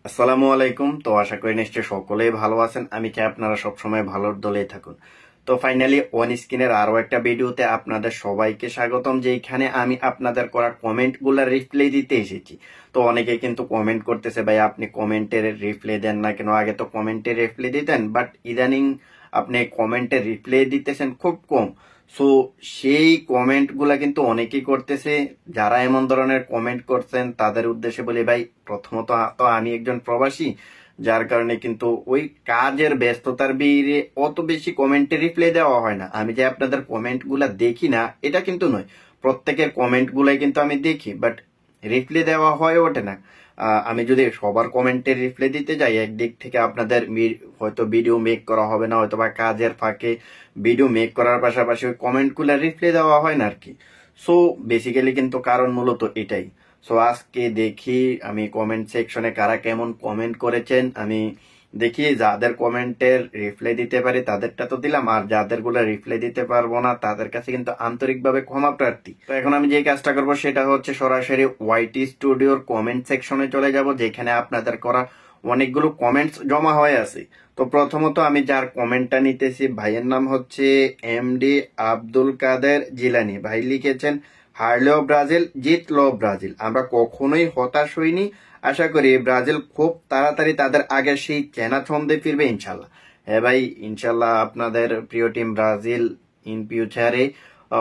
আসসালামু আলাইকুম। তো আশা করি নিশ্চয়ই সকলেই ভালো আছেন। আমি চাই আপনারা সবসময় ভালোর দলেই থাকুন। তো ফাইনালি ওয়ান স্ক্রিনের আরো একটা ভিডিওতে আপনাদের সবাইকে স্বাগতম, যেখানে আমি আপনাদের করা কমেন্ট গুলা রিপ্লাই দিতে এসেছি। তো অনেকে কিন্তু কমেন্ট করতেছে, ভাই আপনি কমেন্টের রিপ্লাই দেন না কেন? আগে তো কমেন্টের রিপ্লাই দিতেন, বাট ইদানিং আপনি কমেন্টের রিপ্লাই দিতেছেন খুব কম। সো সেই কমেন্ট গুলা কিন্তু অনেকেই করতেছে। যারা এমন ধরনের কমেন্ট করছেন তাদের উদ্দেশ্যে বলি, ভাই প্রথমত তো আমি একজন প্রবাসী, যার কারণে কিন্তু ওই কাজের ব্যস্ততার ভিড়ে অত বেশি কমেন্টে রিপ্লাই দেওয়া হয় না। আমি যে আপনাদের কমেন্ট গুলা দেখি না এটা কিন্তু নয়, প্রত্যেকের কমেন্ট গুলাই কিন্তু আমি দেখি, বাট রিপ্লাই দেওয়া হয়ে ওঠে না। আমি যদি সবার কমেন্টের রিপ্লাই দিতে যাই, একদিক থেকে আপনাদের হয়তো ভিডিও মেক করা হবে না, হয়তো বা কাজের ফাঁকে ভিডিও মেক করার পাশাপাশি ওই কমেন্ট গুলা রিপ্লাই দেওয়া হয় না আর কি। সো বেসিক্যালি কিন্তু কারণ মূলত এটাই। সো আজকে দেখি আমি কমেন্ট সেকশনে কারা কেমন কমেন্ট করেছেন। আমি দেখি যাদের কমেন্টের রিপ্লাই দিতে পারি তাদেরটা তো দিলাম, আর যাদের গুলো রিপ্লাই দিতে পারবো না তাদের কাছে কিন্তু আন্তরিকভাবে ক্ষমা প্রার্থী। তো এখন আমি যে কাজটা করবো সেটা হচ্ছে সরাসরি ওয়াইটি স্টুডিওর কমেন্ট সেকশনে চলে যাব, যেখানে আপনাদের করা অনেকগুলো কমেন্টস জমা হয়ে আছে। তো প্রথমত আমি যার কমেন্টটা নিতেছি, ভাইয়ের নাম হচ্ছে এমডি আব্দুল কাদের জিলানি। ভাই লিখেছেন, হারলেও ব্রাজিল, জিতলো ব্রাজিল। আমরা কখনোই হতাশ হইনি। আশা করি ব্রাজিল খুব তাড়াতাড়ি তাদের আগের সেই চেনা ছন্দে ফিরবে ইনশাল্লাহ। হ্যাঁ ভাই, ইনশাল্লাহ আপনাদের প্রিয় টিম ব্রাজিল ইন ফিউচারে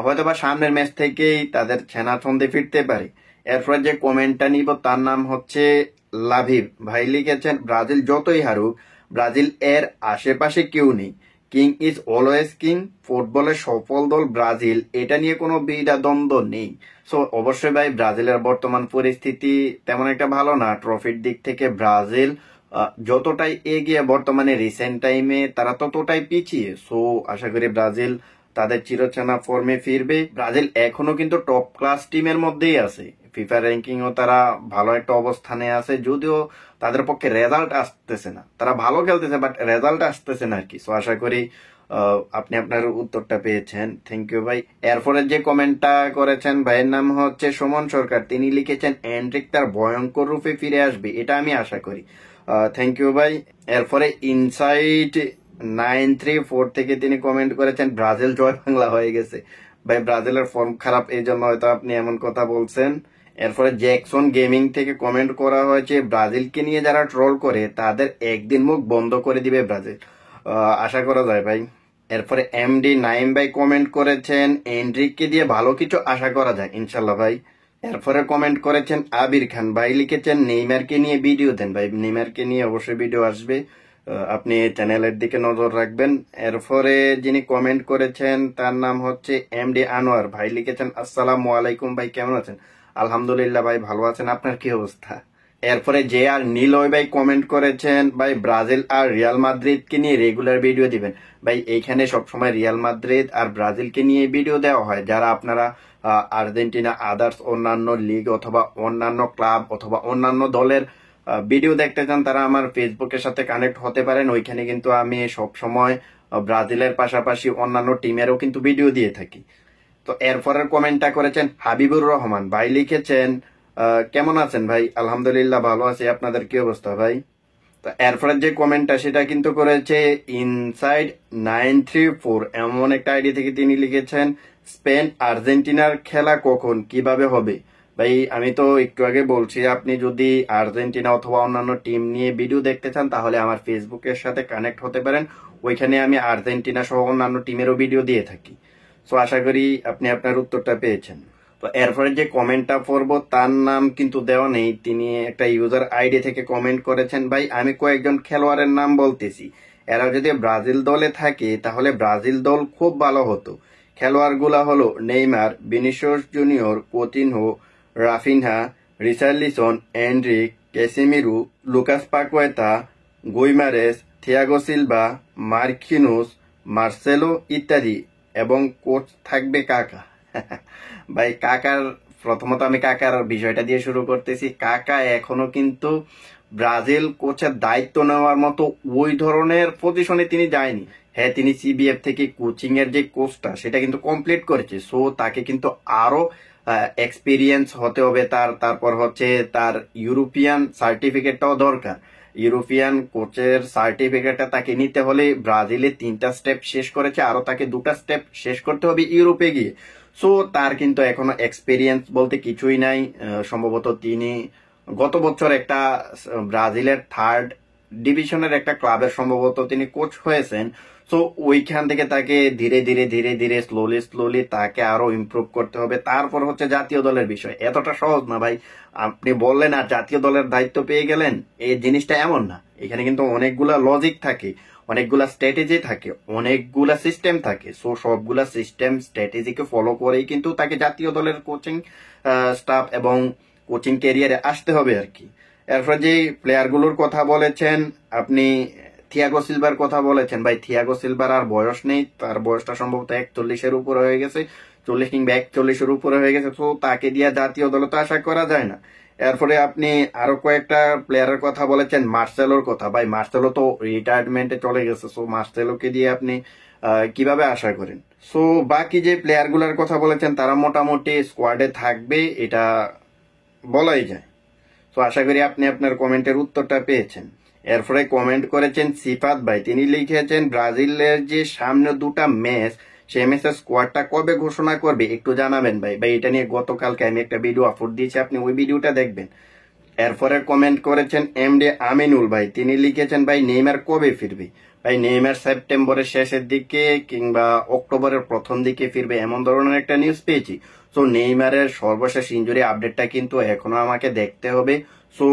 হয়তো বা সামনের ম্যাচ থেকেই তাদের চেনা ছন্দে ফিরতে পারে। এরপর যে কমেন্টটা নিব তার নাম হচ্ছে লাভিব। ভাই লিখেছেন, ব্রাজিল যতই হারুক, ব্রাজিল এর আশেপাশে কেউ নেই। King is always king. ফুটবলের সফল দল ব্রাজিল, এটা নিয়ে কোনো দ্বন্দ্ব নেই। সো অবশ্যই ভাই, ব্রাজিলের বর্তমান পরিস্থিতি তেমন একটা ভালো না। ট্রফির দিক থেকে ব্রাজিল যতটাই এগিয়ে বর্তমানে রিসেন্ট টাইমে তারা ততটাই পিছিয়ে। সো আশা করি ব্রাজিল তাদের চিরচেনা ফর্মে ফিরবে। ব্রাজিল এখনো কিন্তু টপ ক্লাস টিমের মধ্যেই আছে। ফিফা র্যাঙ্কিং ও তারা ভালো একটা অবস্থানে আছে, যদিও তাদের পক্ষে রেজাল্ট আসতেছে না। তারা ভালো খেলতেছে বাট রেজাল্ট আসতেছে না আর কি। সো আশা করি আপনি আপনার উত্তরটা পেয়েছেন। থ্যাংক ইউ ভাই। এরপরে যে কমেন্টটা করেছেন ভাইয়ের নাম হচ্ছে সুমন সরকার। তিনি লিখেছেন, এন্ড্রিক তার ভয়ঙ্কর রূপে ফিরে আসবে, এটা আমি আশা করি। থ্যাংক ইউ ভাই। এরপরে ইনসাইট 934 থেকে তিনি কমেন্ট করেছেন, ব্রাজিল জয় বাংলা হয়ে গেছে। ভাই ব্রাজিলের ফর্ম খারাপ, এই জন্য হয়তো আপনি এমন কথা বলছেন। এরপরে জ্যাকসন গেমিং থেকে কমেন্ট করা হয়েছে, ব্রাজিলকে নিয়ে যারা ট্রোল করে তাদের একদিন মুখ বন্ধ করে দিবে ব্রাজিল। আশা করা যায় ভাই। এরপরে এমডি নাইম ভাই কমেন্ট করেছেন, এন্ড্রিককে দিয়ে ভালো কিছু আশা করা যায় ইনশাল্লাহ ভাই। এরপরে কমেন্ট করেছেন আবির খান। ভাই লিখেছেন, নেইমারকে নিয়ে ভিডিও দেন। ভাই নেইমারকে নিয়ে অবশ্যই ভিডিও আসবে, আপনি চ্যানেলের দিকে নজর রাখবেন। এরপরে যিনি কমেন্ট করেছেন তার নাম হচ্ছে এমডি আনোয়ার। ভাই লিখেছেন, আসসালামু আলাইকুম ভাই, কেমন আছেন? আলহামদুলিল্লাহ ভাই, ভালো আছেন। আপনার কি অবস্থা? এরপরে যে আর নীলয় ভাই কমেন্ট করেছেন, ভাই ব্রাজিল আর রিয়াল মাদ্রিদকে নিয়ে রেগুলার ভিডিও দিবেন। ভাই এইখানে সবসময় রিয়াল মাদ্রিদ আর ব্রাজিলকে নিয়ে ভিডিও দেওয়া হয়। যারা আপনারা আর্জেন্টিনা, আদার্স অন্যান্য লিগ অথবা অন্যান্য ক্লাব অথবা অন্যান্য দলের ভিডিও দেখতে চান, তারা আমার ফেসবুকের সাথে কানেক্ট হতে পারেন। ওইখানে কিন্তু আমি সব সময় ব্রাজিলের পাশাপাশি অন্যান্য টিমেরও কিন্তু ভিডিও দিয়ে থাকি। তো এরপরের কমেন্টটা করেছেন হাবিবুর রহমান। ভাই লিখেছেন, কেমন আছেন ভাই? আলহামদুলিল্লাহ ভালো আছি। আপনাদের কি অবস্থা ভাই? তো এরপরের যে কমেন্টটা সেটা কিন্তু করেছে ইনসাইড 934, এমন একটা আইডি থেকে তিনি লিখেছেন, স্পেন আর্জেন্টিনার খেলা কখন কিভাবে হবে? ভাই আমি তো একটু আগে বলছি, আপনি যদি আর্জেন্টিনা অথবা অন্যান্য টিম নিয়ে ভিডিও দেখতে চান তাহলে আমার ফেসবুকের সাথে কানেক্ট হতে পারেন। ওইখানে আমি আর্জেন্টিনা সহ অন্যান্য টিমেরও ভিডিও দিয়ে থাকি। সো আশা করি আপনি আপনার উত্তরটা পেয়েছেন। তো এরপরে যে কমেন্টটা পড়বো তার নাম কিন্তু দেওয়া নেই, তিনি একটা ইউজার আইডি থেকে কমেন্ট করেছেন, ভাই আমি কয়েকজন খেলোয়াড়ের নাম বলতেছি, এরা যদি ব্রাজিল দলে থাকে তাহলে ব্রাজিল দল খুব ভালো হতো। খেলোয়াড়গুলা হলো Neymar, Vinicius Junior, Coutinho, Raphinha, Richarlison, Endrick, Casemiro, Lucas Paqueta, Guimaraes, Thiago Silva, Marquinhos, Marcelo ইত্যাদি। এবং কোচ থাকবে কাকা। ভাই কাকার, প্রথমত আমি কাকার বিষয়টা দিয়ে শুরু করতেছি। কাকা এখনো কিন্তু ব্রাজিল কোচের দায়িত্ব নেওয়ার মতো ওই ধরনের পজিশনে তিনি যায়নি। হ্যাঁ, তিনি সিবিএফ থেকে কোচিং এর যে কোর্সটা সেটা কিন্তু কমপ্লিট করেছে। সো তাকে কিন্তু আরো এক্সপিরিয়েন্স হতে হবে তারপর হচ্ছে তার ইউরোপিয়ান সার্টিফিকেটটাও দরকার। ইউরোপিয়ান কোচের সার্টিফিকেটটা তাকে নিতে হলে ব্রাজিলে 3টা স্টেপ শেষ করেছে, আরো তাকে 2টা স্টেপ শেষ করতে হবে ইউরোপে গিয়ে। সো তার কিন্তু এখনো এক্সপিরিয়েন্স বলতে কিছুই নাই। সম্ভবত তিনি গত বছর একটা ব্রাজিলের 3rd ডিভিশনের একটা ক্লাবের সম্ভবত তিনি কোচ হয়েছেন। সো ওইখান থেকে তাকে ধীরে ধীরে ধীরে ধীরে স্লোলি তাকে আরো ইমপ্রুভ করতে হবে। তারপর হচ্ছে জাতীয় দলের বিষয়, এতটা সহজ না ভাই। আপনি বললেন আর জাতীয় দলের দায়িত্ব পেয়ে গেলেন, এই জিনিসটা এমন না। এখানে কিন্তু অনেকগুলা লজিক থাকে, অনেকগুলা স্ট্র্যাটেজি থাকে, অনেকগুলা সিস্টেম থাকে। সো সবগুলা সিস্টেম স্ট্র্যাটেজিকে ফলো করেই কিন্তু তাকে জাতীয় দলের কোচিং স্টাফ এবং কোচিং ক্যারিয়ারে আসতে হবে আর কি। এরপর যে প্লেয়ারগুলোর কথা বলেছেন আপনি, থিয়াগো সিলভার কথা বলেছেন, ভাই থিয়াগো সিলভার আর বয়স নেই, তার বয়সটা সম্ভবত 41-এর উপরে হয়ে গেছে, 40 কিংবা 41-এর উপরে হয়ে গেছে। তো তাকে দিয়ে জাতীয় দলে তো আশা করা যায় না। এরপরে আপনি আরো কয়েকটা প্লেয়ারের কথা বলেছেন, মার্সেলোর কথা, ভাই মার্সেলো তো রিটায়ারমেন্টে চলে গেছে। সো মার্সেলোকে দিয়ে আপনি কিভাবে আশা করেন? সো বাকি যে প্লেয়ার গুলার কথা বলেছেন তারা মোটামুটি স্কোয়াডে থাকবে, এটা বলাই যায়। তো আশা করি আপনি আপনার কমেন্টের উত্তরটা পেয়েছেন। এরপরে কমেন্ট করেছেন সিফাত ভাই, তিনি লিখেছেন ব্রাজিলের যে সামনে 2টা ম্যাচ, সেই ম্যাচের স্কোয়াডটা কবে ঘোষণা করবে একটু জানাবেন ভাই। ভাই এটা নিয়ে গতকালকে আমি একটা ভিডিও আপলোড দিয়েছি, আপনি ওই ভিডিওটা দেখবেন। এরপরে কমেন্ট করেছেন এমডি আমিনুল ভাই, তিনি লিখেছেন ভাই নেইমার কবে ফিরবে? ভাই নেইমার সেপ্টেম্বরের শেষের দিকে কিংবা অক্টোবরের প্রথম দিকে ফিরবে, এমন ধরনের একটা নিউজ পেয়েছি। সো নেইমারের সর্বশেষ ইনজুরি আপডেটটা কিন্তু এখনো আমাকে দেখতে হবে। সো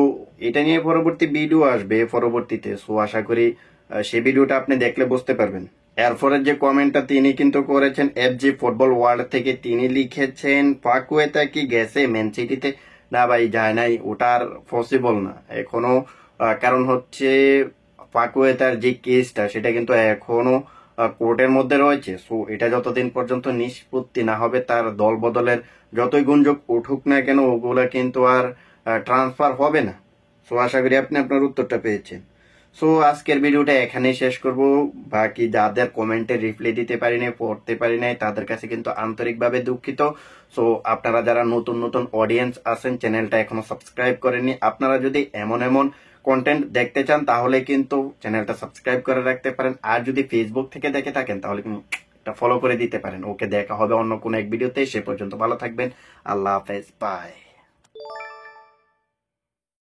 এটা নিয়ে পরবর্তী ভিডিও আসবে পরবর্তীতে। সো আশা করি সেই ভিডিওটা আপনি দেখলে বুঝতে পারবেন। এরপরে যে কমেন্টটা তিনি কিন্তু করেছেন এফজি ফুটবল ওয়ার্ল্ড থেকে, তিনি লিখেছেন পাকুয়েতা কি গেছে ম্যান সিটিতে? না ভাই যায় নাই, ওটার পসিবল না এখনো। কারণ হচ্ছে পাকুয়েতার যে কেসটা সেটা কিন্তু এখনো কোর্টের মধ্যে রয়েছে। সো এটা যতদিন পর্যন্ত নিষ্পত্তি না হবে, তার দল বদলের যতই গুঞ্জক উঠুক না কেন ওগুলা কিন্তু আর ট্রান্সফার হবে না। সো আশা করি আপনি আপনার উত্তরটা পেয়েছেন। সো আজকের ভিডিওটা এখানেই শেষ করব। বাকি যাদের কমেন্টে রিপ্লাই দিতে পারি নাই, পড়তে পারি নাই, তাদের কাছে কিন্তু আন্তরিকভাবে দুঃখিত। সো আপনারা যারা নতুন নতুন অডিয়েন্স আছেন, চ্যানেলটা এখনো সাবস্ক্রাইব করেননি, আপনারা যদি এমন এমন কন্টেন্ট দেখতে চান তাহলে কিন্তু চ্যানেলটা সাবস্ক্রাইব করে রাখতে পারেন। আর যদি ফেসবুক থেকে দেখে থাকেন তাহলে কিন্তু একটা ফলো করে দিতে পারেন। ওকে, দেখা হবে অন্য কোনো এক ভিডিওতে। সে পর্যন্ত ভালো থাকবেন। আল্লাহ হাফেজ, বাই।